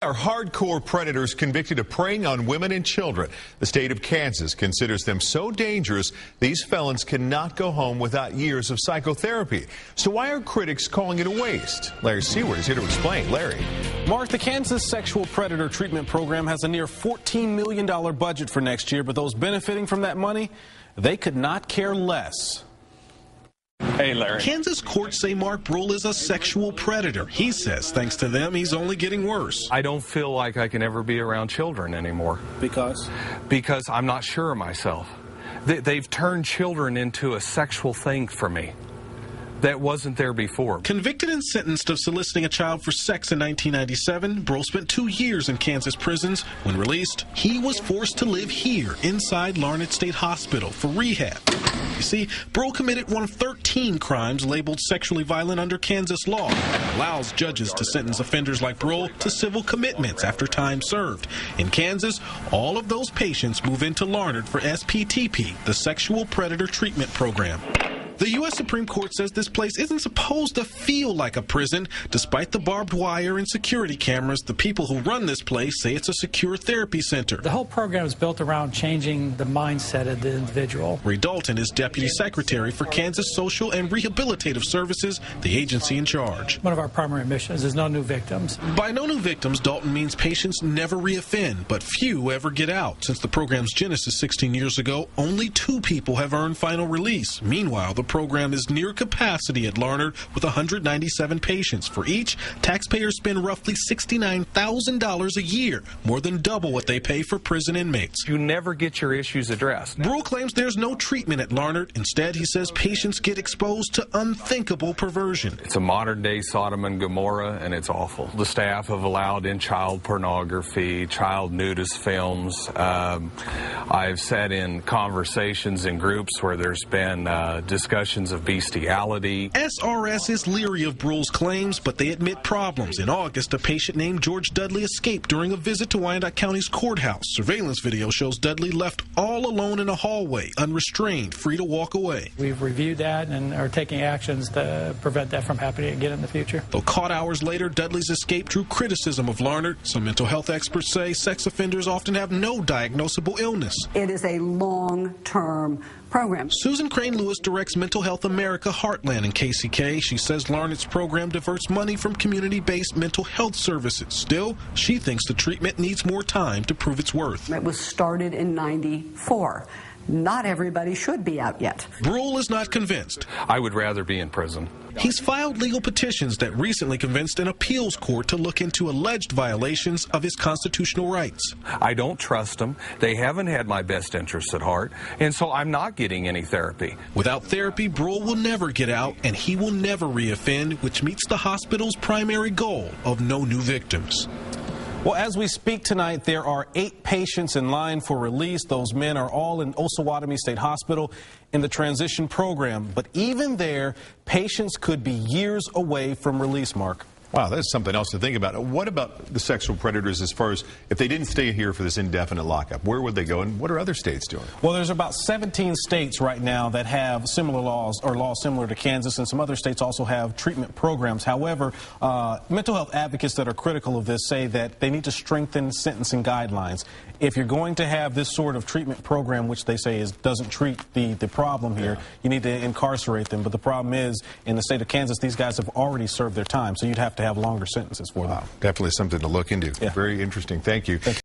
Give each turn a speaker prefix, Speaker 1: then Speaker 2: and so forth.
Speaker 1: Are hardcore predators convicted of preying on women and children. The state of Kansas considers them so dangerous, these felons cannot go home without years of psychotherapy. So why are critics calling it a waste? Larry Seward is here to explain. Larry.
Speaker 2: Mark, the Kansas Sexual Predator Treatment Program has a near $14 million budget for next year, but those benefiting from that money, they could not care less.
Speaker 3: Hey, Larry.
Speaker 4: Kansas courts say Mark Brule is a sexual predator. He says, thanks to them, he's only getting worse.
Speaker 3: I don't feel like I can ever be around children anymore.
Speaker 2: Because?
Speaker 3: Because I'm not sure of myself. They've turned children into a sexual thing for me. That wasn't there before.
Speaker 4: Convicted and sentenced of soliciting a child for sex in 1997, Brule spent 2 years in Kansas prisons. When released, he was forced to live here inside Larned State Hospital for rehab. You see, Brule committed one of 13 crimes labeled sexually violent under Kansas law. It allows judges to sentence offenders like Brule to civil commitments after time served. In Kansas, all of those patients move into Larned for SPTP, the Sexual Predator Treatment Program. The U.S. Supreme Court says this place isn't supposed to feel like a prison. Despite the barbed wire and security cameras, the people who run this place say it's a secure therapy center.
Speaker 5: The whole program is built around changing the mindset of the individual.
Speaker 4: Ray Dalton is Deputy Secretary for Kansas Social and Rehabilitative Services, the agency in charge.
Speaker 5: One of our primary missions is no new victims.
Speaker 4: By no new victims, Dalton means patients never reoffend, but few ever get out. Since the program's genesis 16 years ago, only 2 people have earned final release. Meanwhile, the program is near capacity at Larned with 197 patients. For each, taxpayers spend roughly $69,000 a year, more than double what they pay for prison inmates.
Speaker 3: You never get your issues addressed.
Speaker 4: Brule claims there's no treatment at Larned. Instead, he says patients get exposed to unthinkable perversion.
Speaker 3: It's a modern-day Sodom and Gomorrah, and it's awful. The staff have allowed in child pornography, child nudist films. I've sat in conversations in groups where there's been discussions of bestiality.
Speaker 4: SRS is leery of Brule's claims, but they admit problems. In August, a patient named George Dudley escaped during a visit to Wyandotte County's courthouse. Surveillance video shows Dudley left all alone in a hallway, unrestrained, free to walk away.
Speaker 5: We've reviewed that and are taking actions to prevent that from happening again in the future.
Speaker 4: Though caught hours later, Dudley's escape drew criticism of Larned. Some mental health experts say sex offenders often have no diagnosable illness.
Speaker 6: It is a long-term program.
Speaker 4: Susan Crane Lewis directs Mental Health America Heartland in KCK. She says Larned's program diverts money from community-based mental health services. Still, she thinks the treatment needs more time to prove its worth.
Speaker 6: It was started in '94. Not everybody should be out yet.
Speaker 4: Brule is not convinced.
Speaker 3: I would rather be in prison.
Speaker 4: He's filed legal petitions that recently convinced an appeals court to look into alleged violations of his constitutional rights.
Speaker 3: I don't trust them. They haven't had my best interests at heart, and so I'm not getting any therapy.
Speaker 4: Without therapy, Brule will never get out, and he will never reoffend, which meets the hospital's primary goal of no new victims.
Speaker 2: Well, as we speak tonight, there are 8 patients in line for release. Those men are all in Osawatomie State Hospital in the transition program. But even there, patients could be years away from release, Mark.
Speaker 1: Wow, that's something else to think about. What about the sexual predators as far as if they didn't stay here for this indefinite lockup? Where would they go, and what are other states doing?
Speaker 2: Well, there's about 17 states right now that have similar laws or laws similar to Kansas, and some other states also have treatment programs. However, mental health advocates that are critical of this say that they need to strengthen sentencing guidelines. If you're going to have this sort of treatment program, which they say doesn't treat the problem here, you need to incarcerate them. But the problem is, in the state of Kansas, these guys have already served their time, so you'd have to have longer sentences for them.
Speaker 1: Definitely something to look into.
Speaker 2: Yeah.
Speaker 1: Very interesting. Thank you.